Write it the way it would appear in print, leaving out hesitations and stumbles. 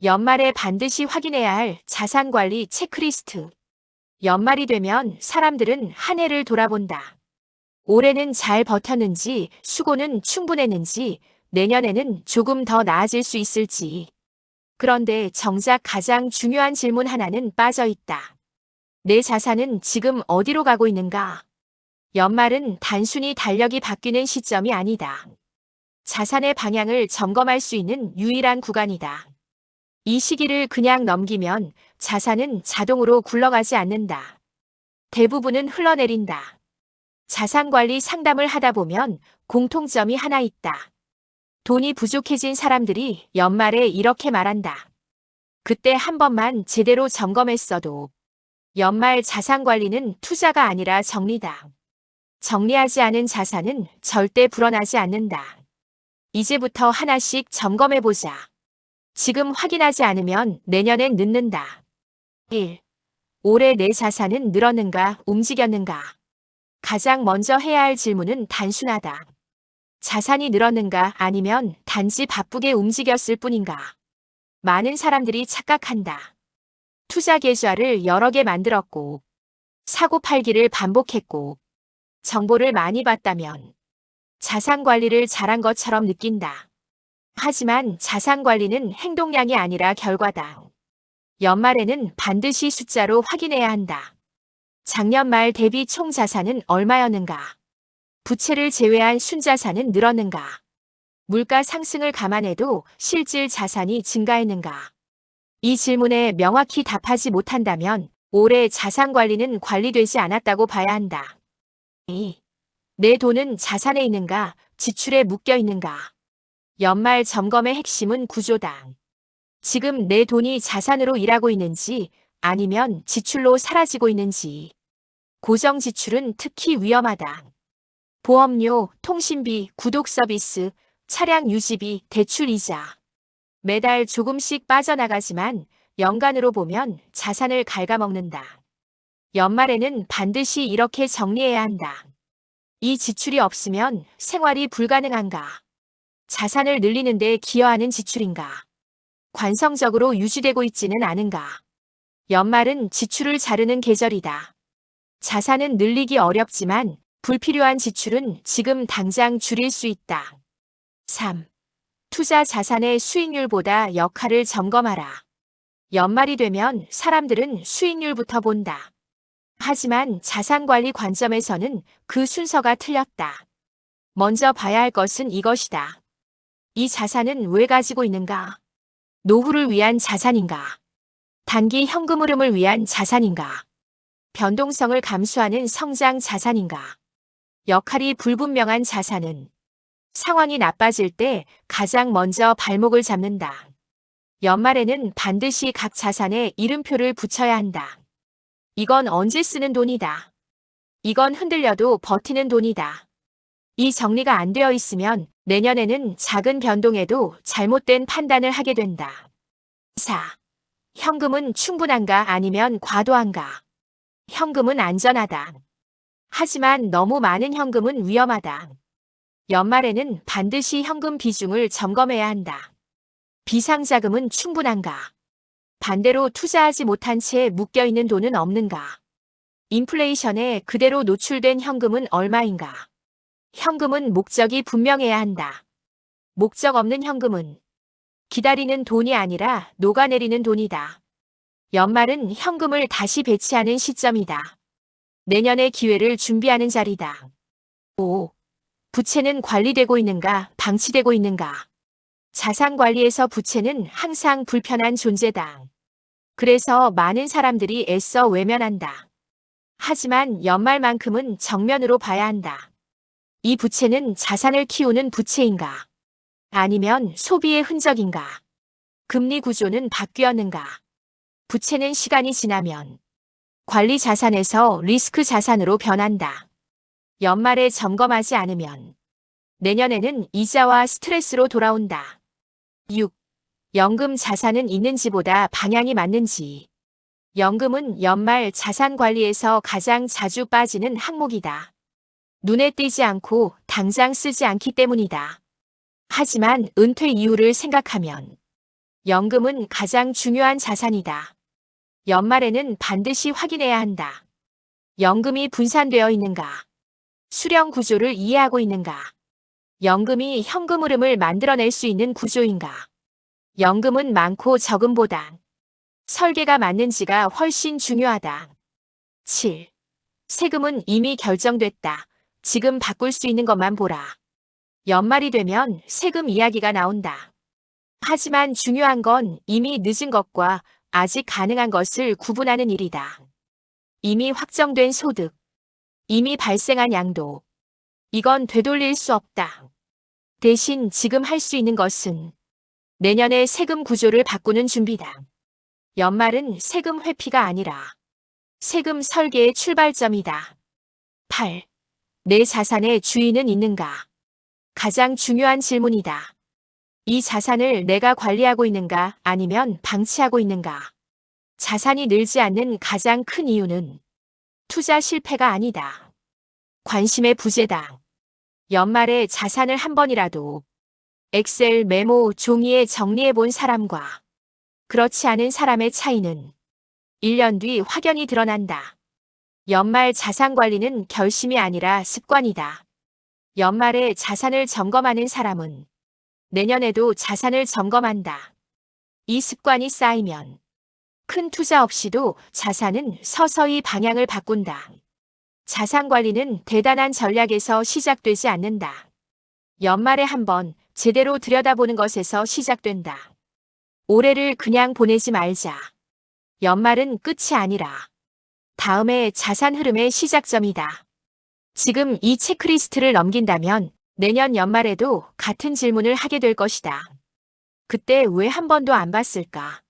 연말에 반드시 확인해야 할 자산관리 체크리스트. 연말이 되면 사람들은 한 해를 돌아본다. 올해는 잘 버텼는지, 수고는 충분했는지, 내년에는 조금 더 나아질 수 있을지. 그런데 정작 가장 중요한 질문 하나는 빠져 있다. 내 자산은 지금 어디로 가고 있는가? 연말은 단순히 달력이 바뀌는 시점이 아니다. 자산의 방향을 점검할 수 있는 유일한 구간이다. 이 시기를 그냥 넘기면 자산은 자동으로 굴러가지 않는다. 대부분은 흘러내린다. 자산관리 상담을 하다 보면 공통점이 하나 있다. 돈이 부족해진 사람들이 연말에 이렇게 말한다. 그때 한 번만 제대로 점검했어도. 연말 자산관리는 투자가 아니라 정리다. 정리하지 않은 자산은 절대 불어나지 않는다. 이제부터 하나씩 점검해보자. 지금 확인하지 않으면 내년엔 늦는다. 1. 올해 내 자산은 늘었는가, 움직였는가? 가장 먼저 해야 할 질문은 단순하다. 자산이 늘었는가 아니면 단지 바쁘게 움직였을 뿐인가? 많은 사람들이 착각한다. 투자 계좌를 여러 개 만들었고, 사고 팔기를 반복했고, 정보를 많이 봤다면 자산 관리를 잘한 것처럼 느낀다. 하지만 자산 관리는 행동량이 아니라 결과다. 연말에는 반드시 숫자로 확인해야 한다. 작년 말 대비 총 자산은 얼마였는가? 부채를 제외한 순자산은 늘었는가? 물가 상승을 감안해도 실질 자산이 증가했는가? 이 질문에 명확히 답하지 못한다면 올해 자산 관리는 관리되지 않았다고 봐야 한다. 2. 내 돈은 자산에 있는가, 지출에 묶여 있는가? 연말 점검의 핵심은 구조다. 지금 내 돈이 자산으로 일하고 있는지 아니면 지출로 사라지고 있는지. 고정 지출은 특히 위험하다. 보험료, 통신비, 구독 서비스, 차량 유지비, 대출 이자. 매달 조금씩 빠져나가지만 연간으로 보면 자산을 갉아먹는다. 연말에는 반드시 이렇게 정리해야 한다. 이 지출이 없으면 생활이 불가능한가? 자산을 늘리는 데 기여하는 지출인가? 관성적으로 유지되고 있지는 않은가? 연말은 지출을 자르는 계절이다. 자산은 늘리기 어렵지만 불필요한 지출은 지금 당장 줄일 수 있다. 3. 투자 자산의 수익률보다 역할을 점검하라. 연말이 되면 사람들은 수익률부터 본다. 하지만 자산관리 관점에서는 그 순서가 틀렸다. 먼저 봐야 할 것은 이것이다. 이 자산은 왜 가지고 있는가? 노후를 위한 자산인가? 단기 현금 흐름을 위한 자산인가? 변동성을 감수하는 성장 자산인가? 역할이 불분명한 자산은 상황이 나빠질 때 가장 먼저 발목을 잡는다. 연말에는 반드시 각 자산에 이름표를 붙여야 한다. 이건 언제 쓰는 돈이다. 이건 흔들려도 버티는 돈이다. 이 정리가 안 되어 있으면 내년에는 작은 변동에도 잘못된 판단을 하게 된다. 4. 현금은 충분한가 아니면 과도한가? 현금은 안전하다. 하지만 너무 많은 현금은 위험하다. 연말에는 반드시 현금 비중을 점검해야 한다. 비상자금은 충분한가? 반대로 투자하지 못한 채 묶여있는 돈은 없는가? 인플레이션에 그대로 노출된 현금은 얼마인가? 현금은 목적이 분명해야 한다. 목적 없는 현금은 기다리는 돈이 아니라 녹아내리는 돈이다. 연말은 현금을 다시 배치하는 시점이다. 내년의 기회를 준비하는 자리다. 5. 부채는 관리되고 있는가, 방치되고 있는가? 자산 관리에서 부채는 항상 불편한 존재다. 그래서 많은 사람들이 애써 외면한다. 하지만 연말만큼은 정면으로 봐야 한다. 이 부채는 자산을 키우는 부채인가? 아니면 소비의 흔적인가? 금리 구조는 바뀌었는가? 부채는 시간이 지나면 관리 자산에서 리스크 자산으로 변한다. 연말에 점검하지 않으면 내년에는 이자와 스트레스로 돌아온다. 6. 연금 자산은 있는지보다 방향이 맞는지. 연금은 연말 자산 관리에서 가장 자주 빠지는 항목이다. 눈에 띄지 않고 당장 쓰지 않기 때문이다. 하지만 은퇴 이후를 생각하면 연금은 가장 중요한 자산이다. 연말에는 반드시 확인해야 한다. 연금이 분산되어 있는가? 수령 구조를 이해하고 있는가? 연금이 현금 흐름을 만들어낼 수 있는 구조인가? 연금은 많고 적음보다 설계가 맞는지가 훨씬 중요하다. 7. 세금은 이미 결정됐다. 지금 바꿀 수 있는 것만 보라. 연말이 되면 세금 이야기가 나온다. 하지만 중요한 건 이미 늦은 것과 아직 가능한 것을 구분하는 일이다. 이미 확정된 소득, 이미 발생한 양도. 이건 되돌릴 수 없다. 대신 지금 할 수 있는 것은 내년의 세금 구조를 바꾸는 준비다. 연말은 세금 회피가 아니라 세금 설계의 출발점이다. 8. 내 자산의 주인은 있는가? 가장 중요한 질문이다. 이 자산을 내가 관리하고 있는가 아니면 방치하고 있는가? 자산이 늘지 않는 가장 큰 이유는 투자 실패가 아니다. 관심의 부재다. 연말에 자산을 한 번이라도 엑셀 메모 종이에 정리해 본 사람과 그렇지 않은 사람의 차이는 1년 뒤 확연히 드러난다. 연말 자산 관리는 결심이 아니라 습관이다. 연말에 자산을 점검하는 사람은 내년에도 자산을 점검한다. 이 습관이 쌓이면 큰 투자 없이도 자산은 서서히 방향을 바꾼다. 자산 관리는 대단한 전략에서 시작되지 않는다. 연말에 한번 제대로 들여다보는 것에서 시작된다. 올해를 그냥 보내지 말자. 연말은 끝이 아니라 다음의 자산 흐름의 시작점이다. 지금 이 체크리스트를 넘긴다면 내년 연말에도 같은 질문을 하게 될 것이다. 그때 왜 한 번도 안 봤을까?